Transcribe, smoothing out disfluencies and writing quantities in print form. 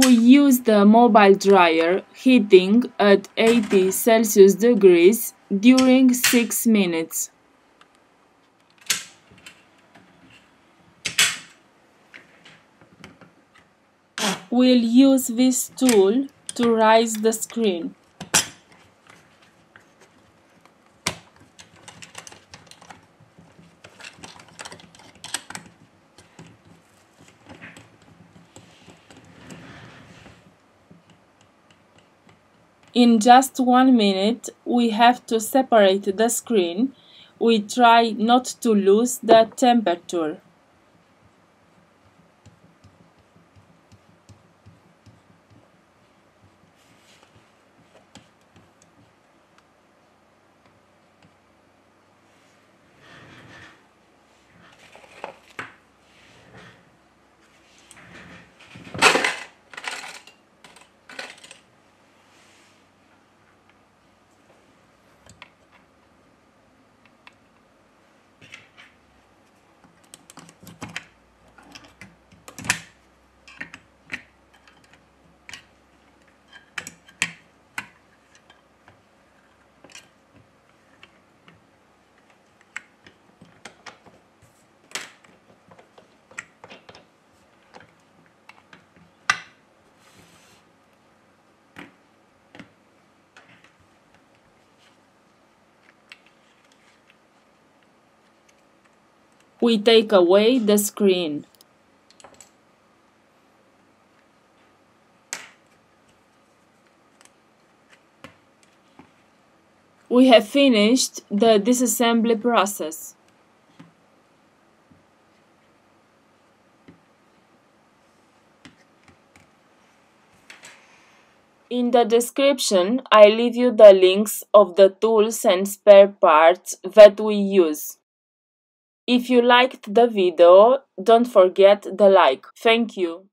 We use the mobile dryer heating at 80 Celsius degrees during 6 minutes. We'll use this tool to raise the screen. In just 1 minute, we have to separate the screen. We try not to lose the temperature. We take away the screen. We have finished the disassembly process. In the description, I leave you the links of the tools and spare parts that we use. If you liked the video, don't forget the like. Thank you.